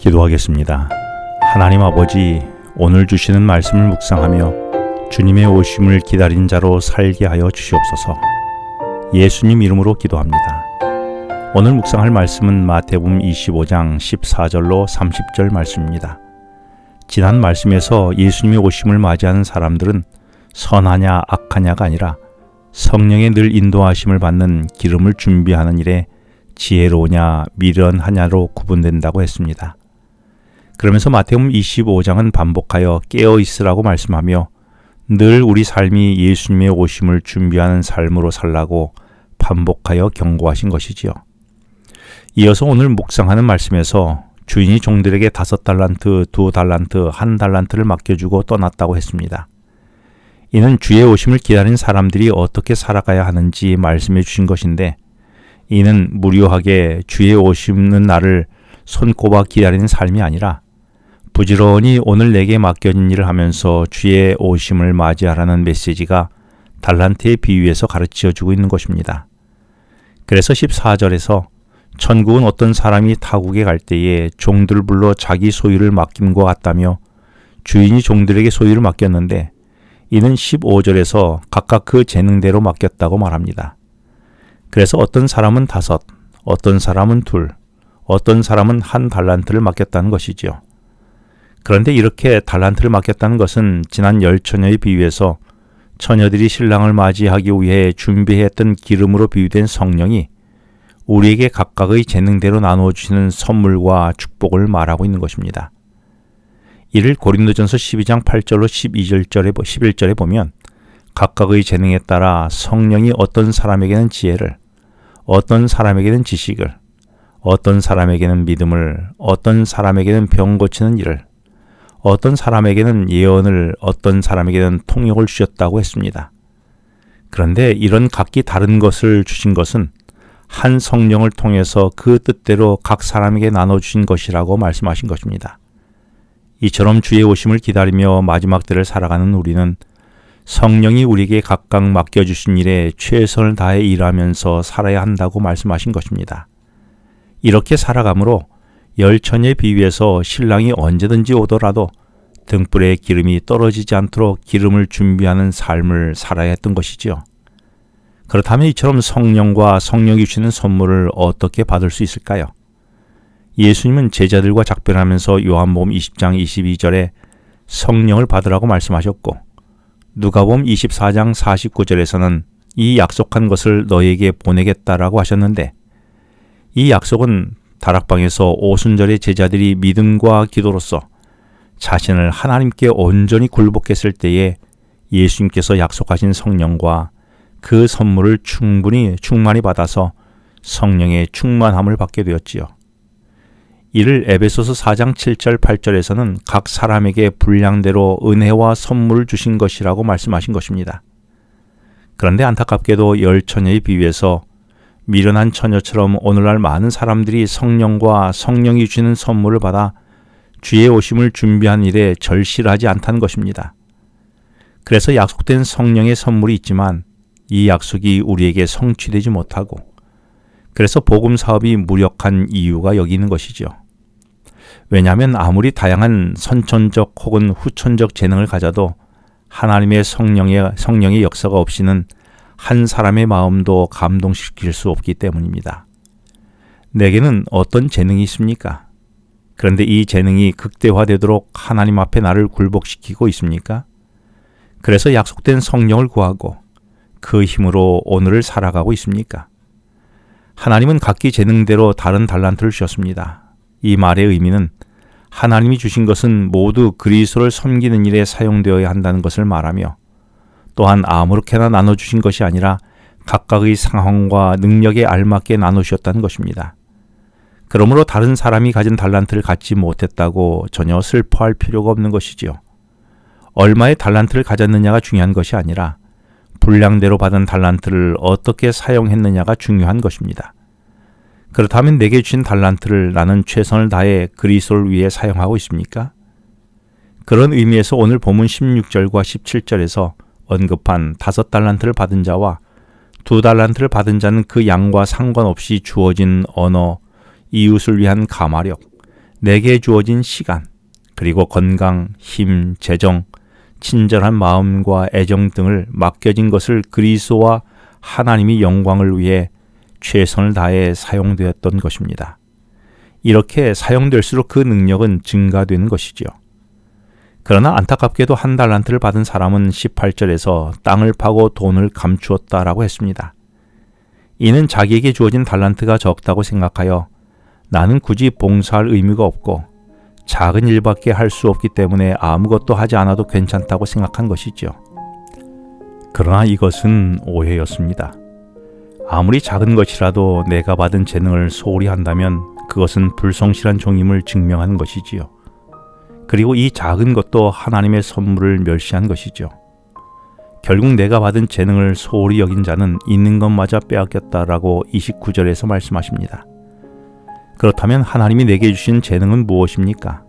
기도하겠습니다. 하나님 아버지, 오늘 주시는 말씀을 묵상하며 주님의 오심을 기다린 자로 살게 하여 주시옵소서. 예수님 이름으로 기도합니다. 오늘 묵상할 말씀은 마태복음 25장 14절로 30절 말씀입니다. 지난 말씀에서 예수님의 오심을 맞이하는 사람들은 선하냐 악하냐가 아니라 성령의 늘 인도하심을 받는 기름을 준비하는 일에 지혜로우냐 미련하냐로 구분된다고 했습니다. 그러면서 마태복음 25장은 반복하여 깨어있으라고 말씀하며 늘 우리 삶이 예수님의 오심을 준비하는 삶으로 살라고 반복하여 경고하신 것이지요. 이어서 오늘 묵상하는 말씀에서 주인이 종들에게 5달란트, 2달란트, 1달란트를 맡겨주고 떠났다고 했습니다. 이는 주의 오심을 기다린 사람들이 어떻게 살아가야 하는지 말씀해 주신 것인데, 이는 무료하게 주의 오시는 날을 손꼽아 기다리는 삶이 아니라 부지런히 오늘 내게 맡겨진 일을 하면서 주의 오심을 맞이하라는 메시지가 달란트의 비유에서 가르쳐 주고 있는 것입니다. 그래서 14절에서 천국은 어떤 사람이 타국에 갈 때에 종들을 불러 자기 소유를 맡김과 같다며 주인이 종들에게 소유를 맡겼는데, 이는 15절에서 각각 그 재능대로 맡겼다고 말합니다. 그래서 어떤 사람은 5, 어떤 사람은 2, 어떤 사람은 1달란트를 맡겼다는 것이지요. 그런데 이렇게 달란트를 맡겼다는 것은 지난 10처녀의 비유에서 처녀들이 신랑을 맞이하기 위해 준비했던 기름으로 비유된 성령이 우리에게 각각의 재능대로 나누어 주시는 선물과 축복을 말하고 있는 것입니다. 이를 고린도전서 12장 8절로 11절에 보면 각각의 재능에 따라 성령이 어떤 사람에게는 지혜를, 어떤 사람에게는 지식을, 어떤 사람에게는 믿음을, 어떤 사람에게는 병 고치는 일을, 어떤 사람에게는 예언을, 어떤 사람에게는 통역을 주셨다고 했습니다. 그런데 이런 각기 다른 것을 주신 것은 한 성령을 통해서 그 뜻대로 각 사람에게 나눠주신 것이라고 말씀하신 것입니다. 이처럼 주의 오심을 기다리며 마지막 때를 살아가는 우리는 성령이 우리에게 각각 맡겨주신 일에 최선을 다해 일하면서 살아야 한다고 말씀하신 것입니다. 이렇게 살아감으로 10처녀의 비유에서 신랑이 언제든지 오더라도 등불에 기름이 떨어지지 않도록 기름을 준비하는 삶을 살아야 했던 것이지요. 그렇다면 이처럼 성령과 성령이 주시는 선물을 어떻게 받을 수 있을까요? 예수님은 제자들과 작별하면서 요한복음 20장 22절에 성령을 받으라고 말씀하셨고, 누가복음 24장 49절에서는 이 약속한 것을 너에게 보내겠다라고 하셨는데, 이 약속은 다락방에서 오순절에 제자들이 믿음과 기도로서 자신을 하나님께 온전히 굴복했을 때에 예수님께서 약속하신 성령과 그 선물을 충만히 받아서 성령의 충만함을 받게 되었지요. 이를 에베소서 4장 7절 8절에서는 각 사람에게 분량대로 은혜와 선물을 주신 것이라고 말씀하신 것입니다. 그런데 안타깝게도 10처녀의 비유에서 미련한 처녀처럼 오늘날 많은 사람들이 성령과 성령이 주시는 선물을 받아 주의 오심을 준비한 일에 절실하지 않다는 것입니다. 그래서 약속된 성령의 선물이 있지만 이 약속이 우리에게 성취되지 못하고, 그래서 복음 사업이 무력한 이유가 여기 있는 것이죠. 왜냐하면 아무리 다양한 선천적 혹은 후천적 재능을 가져도 하나님의 성령의 역사가 없이는 한 사람의 마음도 감동시킬 수 없기 때문입니다. 내게는 어떤 재능이 있습니까? 그런데 이 재능이 극대화되도록 하나님 앞에 나를 굴복시키고 있습니까? 그래서 약속된 성령을 구하고 그 힘으로 오늘을 살아가고 있습니까? 하나님은 각기 재능대로 다른 달란트를 주셨습니다. 이 말의 의미는 하나님이 주신 것은 모두 그리스도를 섬기는 일에 사용되어야 한다는 것을 말하며, 또한 아무렇게나 나눠주신 것이 아니라 각각의 상황과 능력에 알맞게 나누셨다는 것입니다. 그러므로 다른 사람이 가진 달란트를 갖지 못했다고 전혀 슬퍼할 필요가 없는 것이지요. 얼마의 달란트를 가졌느냐가 중요한 것이 아니라 분량대로 받은 달란트를 어떻게 사용했느냐가 중요한 것입니다. 그렇다면 내게 주신 달란트를 나는 최선을 다해 그리스도를 위해 사용하고 있습니까? 그런 의미에서 오늘 본문 16절과 17절에서 언급한 5달란트를 받은 자와 2달란트를 받은 자는 그 양과 상관없이 주어진 언어, 이웃을 위한 가마력, 내게 주어진 시간, 그리고 건강, 힘, 재정, 친절한 마음과 애정 등을 맡겨진 것을 그리스도와 하나님이 영광을 위해 최선을 다해 사용되었던 것입니다. 이렇게 사용될수록 그 능력은 증가되는 것이지요. 그러나 안타깝게도 한 달란트를 받은 사람은 18절에서 땅을 파고 돈을 감추었다라고 했습니다. 이는 자기에게 주어진 달란트가 적다고 생각하여 나는 굳이 봉사할 의무가 없고 작은 일밖에 할 수 없기 때문에 아무것도 하지 않아도 괜찮다고 생각한 것이죠. 그러나 이것은 오해였습니다. 아무리 작은 것이라도 내가 받은 재능을 소홀히 한다면 그것은 불성실한 종임을 증명하는 것이지요. 그리고 이 작은 것도 하나님의 선물을 멸시한 것이죠. 결국 내가 받은 재능을 소홀히 여긴 자는 있는 것마저 빼앗겼다라고 29절에서 말씀하십니다. 그렇다면 하나님이 내게 주신 재능은 무엇입니까?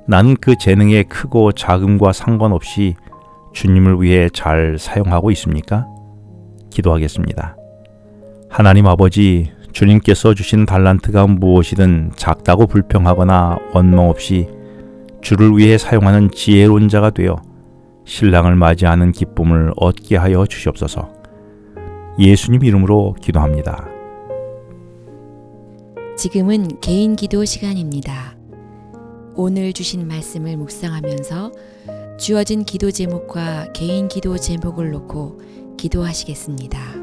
나는 그 재능의 크고 작음과 상관없이 주님을 위해 잘 사용하고 있습니까? 기도하겠습니다. 하나님 아버지, 주님께서 주신 달란트가 무엇이든 작다고 불평하거나 원망 없이 주를 위해 사용하는 지혜로운 자가 되어 신랑을 맞이하는 기쁨을 얻게 하여 주시옵소서. 예수님 이름으로 기도합니다. 지금은 개인 기도 시간입니다. 오늘 주신 말씀을 묵상하면서 주어진 기도 제목과 개인 기도 제목을 놓고 기도하시겠습니다.